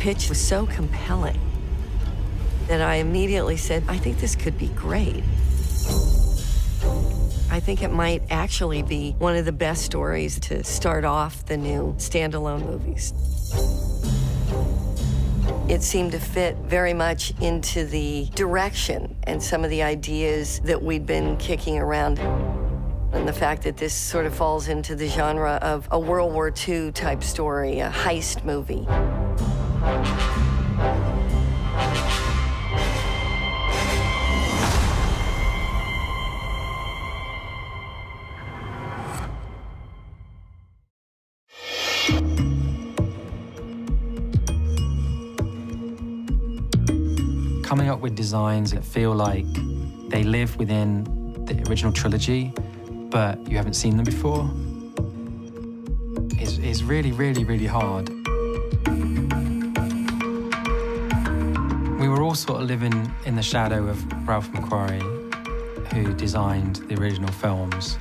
pitch was so compelling that I immediately said, I think this could be great. I think it might actually be one of the best stories to start off the new standalone movies. It seemed to fit very much into the direction and some of the ideas that we'd been kicking around. And the fact that this sort of falls into the genre of a World War II type story, a heist movie. Coming up with designs that feel like they live within the original trilogy, but you haven't seen them before, is really, really, really hard. We were all sort of living in the shadow of Ralph McQuarrie, who designed the original films.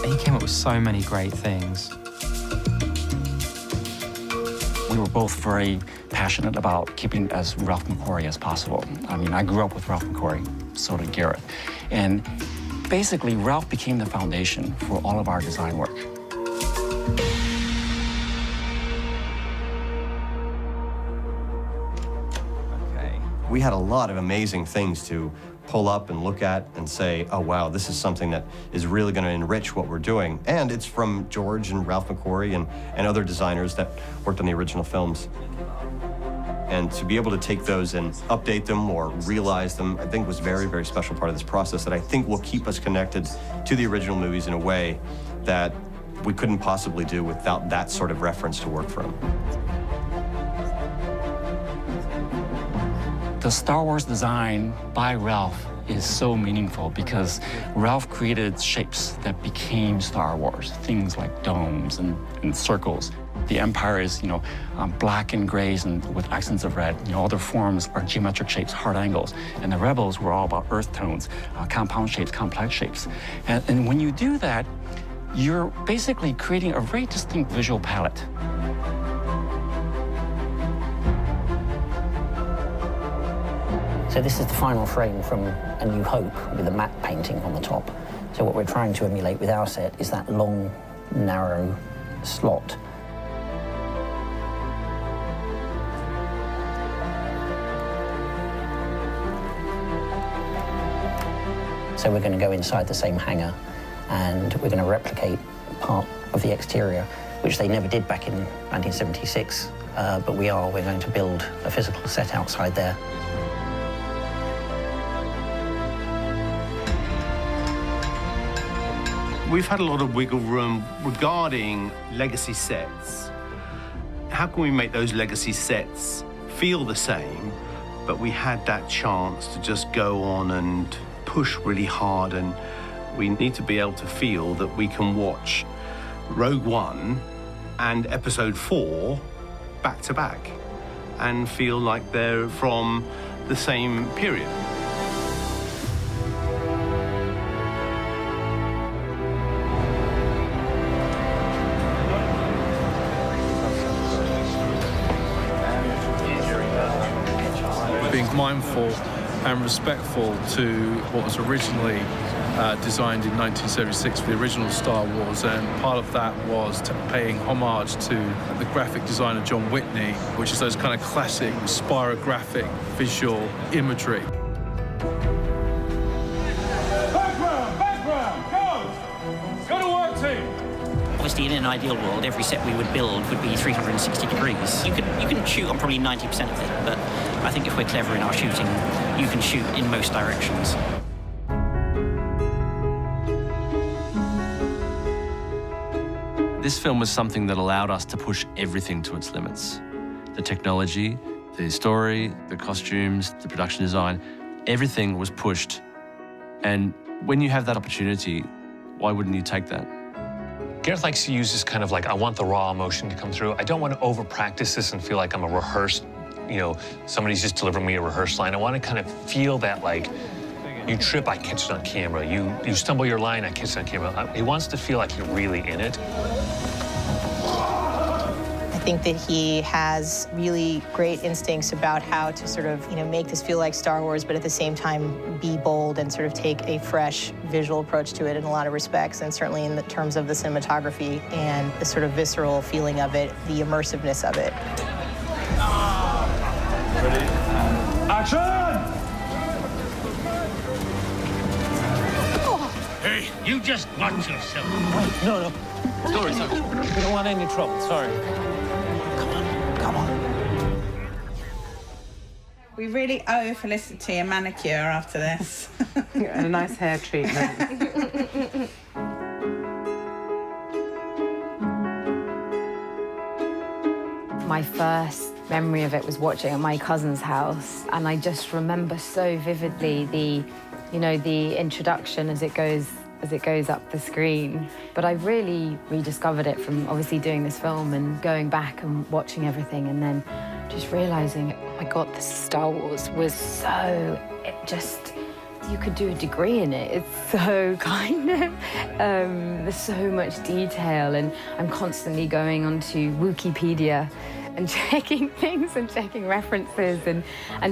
He came up with so many great things. We were both very passionate about keeping it as Ralph McQuarrie as possible. I mean, I grew up with Ralph McQuarrie, so did Garrett. And basically, Ralph became the foundation for all of our design work. We had a lot of amazing things to pull up and look at and say, oh, wow, this is something that is really going to enrich what we're doing. And it's from George and Ralph McQuarrie and other designers that worked on the original films. And to be able to take those and update them or realize them, I think was a very, very special part of this process that I think will keep us connected to the original movies in a way that we couldn't possibly do without that sort of reference to work from. The Star Wars design by Ralph is so meaningful because Ralph created shapes that became Star Wars, things like domes and circles. The Empire is, black and grays and with accents of red. All their forms are geometric shapes, hard angles. And the Rebels were all about earth tones, compound shapes, complex shapes. And when you do that, you're basically creating a very distinct visual palette. So this is the final frame from A New Hope with a matte painting on the top. So what we're trying to emulate with our set is that long, narrow slot. So we're going to go inside the same hangar and we're going to replicate part of the exterior, which they never did back in 1976, but we're going to build a physical set outside there. We've had a lot of wiggle room regarding legacy sets. How can we make those legacy sets feel the same, but we had that chance to just go on and push really hard, and we need to be able to feel that we can watch Rogue One and Episode 4 back to back and feel like they're from the same period. Being mindful and respectful to what was originally designed in 1976 for the original Star Wars, and part of that was paying homage to the graphic designer John Whitney, which is those kind of classic spirographic visual imagery. Background, go to work, team. Obviously, in an ideal world, every set we would build would be 360 degrees. You can shoot on probably 90% of it, but I think if we're clever in our shooting, you can shoot in most directions. This film was something that allowed us to push everything to its limits. The technology, the story, the costumes, the production design, everything was pushed. And when you have that opportunity, why wouldn't you take that? Gareth likes to use this kind of like, I want the raw emotion to come through. I don't want to over-practice this and feel like I'm a rehearsed, somebody's just delivering me a rehearsed line. I want to kind of feel that, like, you trip, I catch it on camera. You stumble your line, I catch it on camera. He wants to feel like you're really in it. think that he has really great instincts about how to sort of, make this feel like Star Wars, but at the same time be bold and sort of take a fresh visual approach to it in a lot of respects, and certainly in the terms of the cinematography and the sort of visceral feeling of it, the immersiveness of it. Ready? Action! Hey, you just watch yourself. No. Sorry. We don't want any trouble. Sorry. Come on. We really owe Felicity a manicure after this. And a nice hair treatment. My first memory of it was watching at my cousin's house, and I just remember so vividly the introduction as it goes up the screen. But I really rediscovered it from obviously doing this film and going back and watching everything, and then just realizing, oh my God, this Star Wars was you could do a degree in it. It's so there's so much detail, and I'm constantly going onto Wikipedia and checking things and checking references and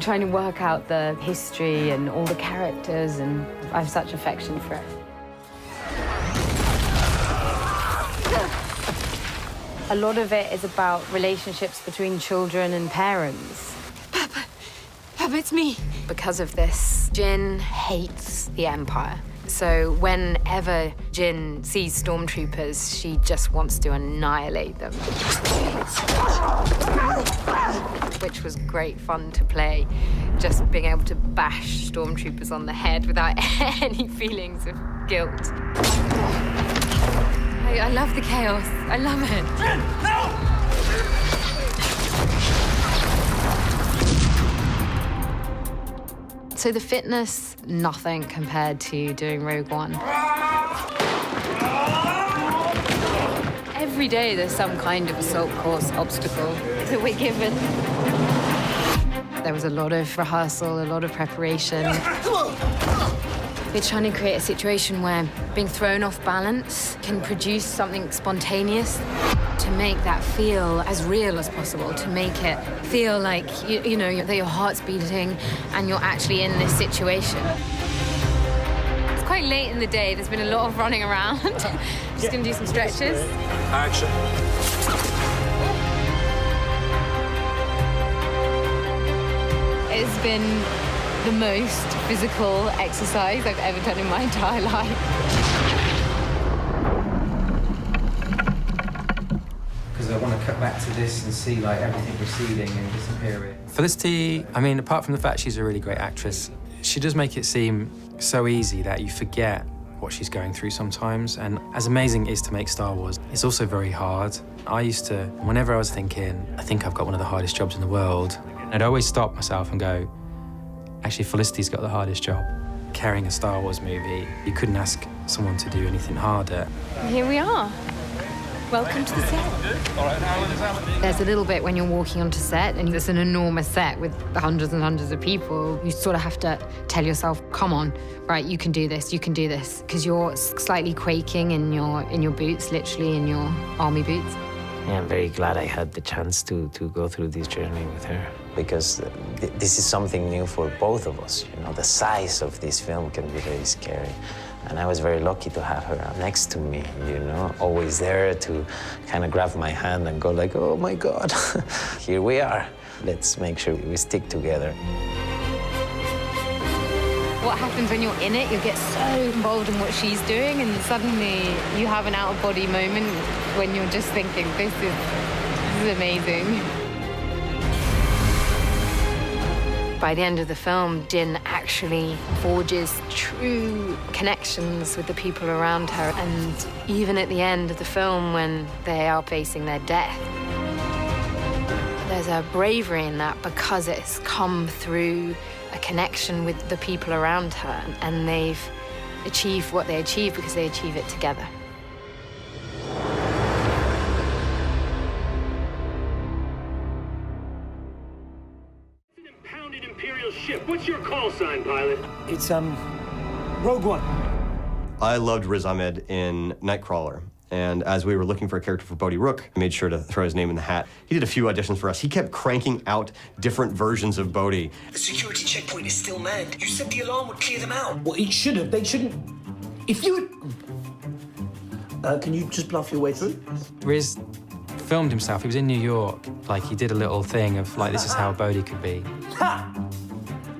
trying to work out the history and all the characters, and I have such affection for it. A lot of it is about relationships between children and parents. Papa, it's me. Because of this, Jyn hates the Empire. So whenever Jyn sees stormtroopers, she just wants to annihilate them. Which was great fun to play, just being able to bash stormtroopers on the head without any feelings of guilt. I love the chaos. I love it. Jyn, no! So the fitness, nothing compared to doing Rogue One. Every day there's some kind of assault course obstacle that we're given. There was a lot of rehearsal, a lot of preparation. We're trying to create a situation where being thrown off balance can produce something spontaneous, to make that feel as real as possible, to make it feel like, that your heart's beating and you're actually in this situation. It's quite late in the day. There's been a lot of running around. Just gonna do some stretches. Action. It's been the most physical exercise I've ever done in my entire life. Because I want to cut back to this and see everything receding and disappearing. Felicity, apart from the fact she's a really great actress, she does make it seem so easy that you forget what she's going through sometimes. And as amazing it is to make Star Wars, it's also very hard. I used to, whenever I was thinking, I think I've got one of the hardest jobs in the world, I'd always stop myself and go, actually, Felicity's got the hardest job. Carrying a Star Wars movie, you couldn't ask someone to do anything harder. Here we are. Welcome to the set. There's a little bit when you're walking onto set, and it's an enormous set with hundreds and hundreds of people. You sort of have to tell yourself, come on, right, you can do this, because you're slightly quaking in your boots, literally in your army boots. Yeah, I'm very glad I had the chance to go through this journey with her, because this is something new for both of us. The size of this film can be very scary. And I was very lucky to have her next to me, always there to kind of grab my hand and go like, oh my God, here we are. Let's make sure we stick together. What happens when you're in it, you get so involved in what she's doing, and suddenly you have an out-of-body moment when you're just thinking, this is amazing. By the end of the film, Jyn actually forges true connections with the people around her. And even at the end of the film, when they are facing their death, there's a bravery in that because it's come through a connection with the people around her. And they've achieved what they achieve because they achieve it together. Ship. What's your call sign, pilot? It's, Rogue One. I loved Riz Ahmed in Nightcrawler. And as we were looking for a character for Bodhi Rook, I made sure to throw his name in the hat. He did a few auditions for us. He kept cranking out different versions of Bodhi. The security checkpoint is still manned. You said the alarm would clear them out. Well, it should have. They shouldn't. If you would... can you just bluff your way through? Riz filmed himself. He was in New York. Like, he did a little thing of, like, this is how Bodhi could be. Ha!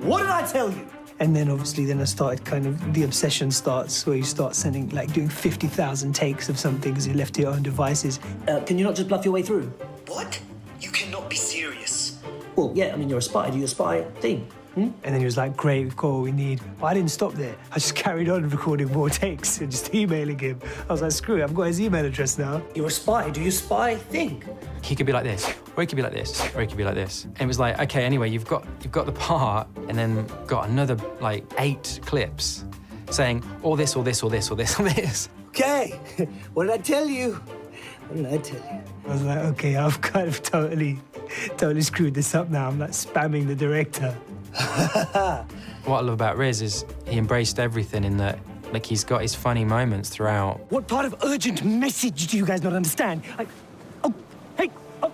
What did I tell you? And then obviously I started kind of, the obsession starts where you start sending, like doing 50,000 takes of something because you left to your own devices. Can you not just bluff your way through? What? You cannot be serious. Well, yeah, I mean, you're a spy. Do you a spy thing? And then he was like, great, we've got what we need. But I didn't stop there. I just carried on recording more takes and just emailing him. I was like, screw it, I've got his email address now. You're a spy. Do you spy think? He could be like this, or he could be like this, or he could be like this. And it was like, okay, anyway, you've got the part, and then got another, like, 8 clips saying all this, all this, all this, all this, all this. Okay, what did I tell you? What did I tell you? I was like, okay, I've kind of totally screwed this up now. I'm like spamming the director. What I love about Riz is he embraced everything in that, like, he's got his funny moments throughout. What part of urgent message do you guys not understand? Like, oh, hey, oh.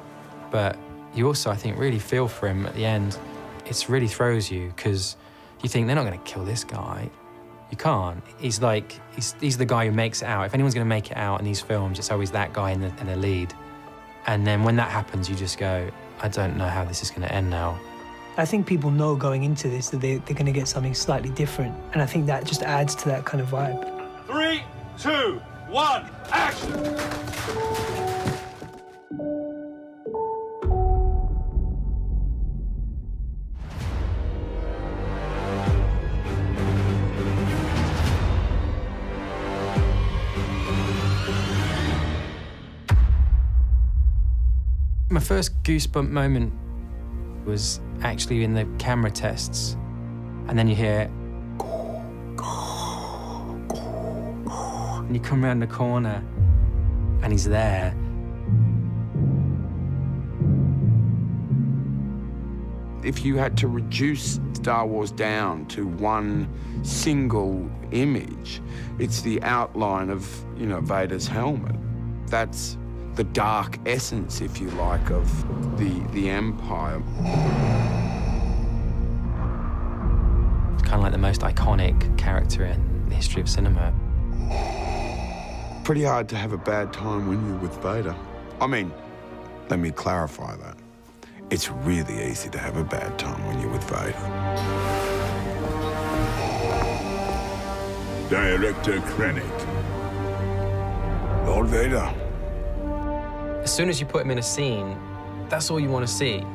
But you also, I think, really feel for him at the end. It really throws you, because you think they're not going to kill this guy. You can't. He's like, he's the guy who makes it out. If anyone's going to make it out in these films, it's always that guy in the lead. And then when that happens, you just go, I don't know how this is going to end now. I think people know going into this that they're going to get something slightly different. And I think that just adds to that kind of vibe. 3, 2, 1, action! My first goosebump moment was actually in the camera tests. And then you hear, and you come around the corner, and he's there. If you had to reduce Star Wars down to one single image, it's the outline of, you know, Vader's helmet. That's the dark essence, if you like, of the Empire. It's kind of like the most iconic character in the history of cinema. Pretty hard to have a bad time when you're with Vader. I mean, let me clarify that. It's really easy to have a bad time when you're with Vader. Director Krennic. Lord Vader. As soon as you put him in a scene, that's all you want to see.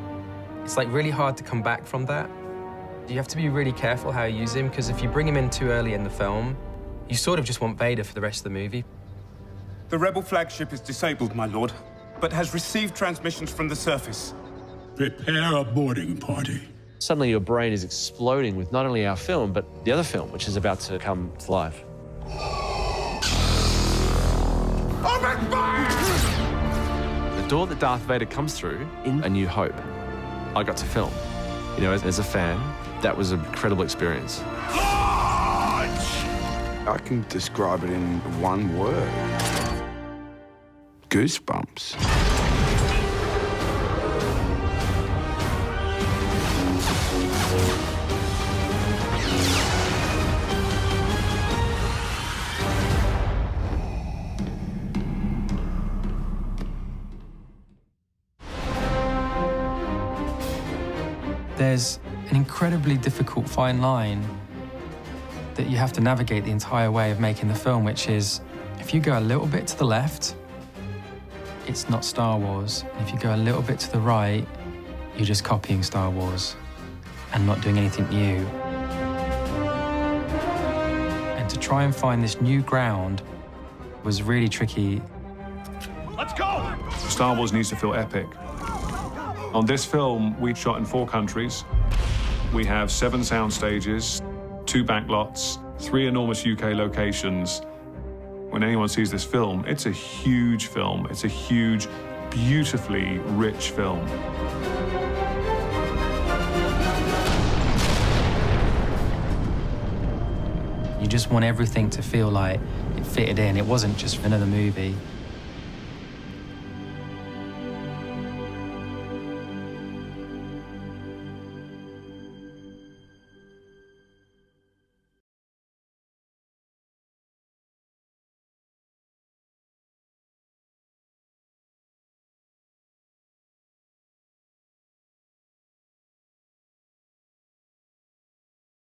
It's like really hard to come back from that. You have to be really careful how you use him, because if you bring him in too early in the film, you sort of just want Vader for the rest of the movie. The Rebel flagship is disabled, my lord, but has received transmissions from the surface. Prepare a boarding party. Suddenly your brain is exploding with not only our film, but the other film, which is about to come to life. Open fire! The door that Darth Vader comes through in A New Hope, I got to film. You know, as a fan, that was an incredible experience. I can describe it in one word. Goosebumps. There's an incredibly difficult fine line that you have to navigate the entire way of making the film, which is, if you go a little bit to the left, it's not Star Wars. If you go a little bit to the right, you're just copying Star Wars and not doing anything new. And to try and find this new ground was really tricky. Let's go! Star Wars needs to feel epic. On this film, we shot in 4 countries. We have 7 sound stages, 2 backlots, 3 enormous UK locations. When anyone sees this film, it's a huge film. It's a huge, beautifully rich film. You just want everything to feel like it fitted in. It wasn't just another movie.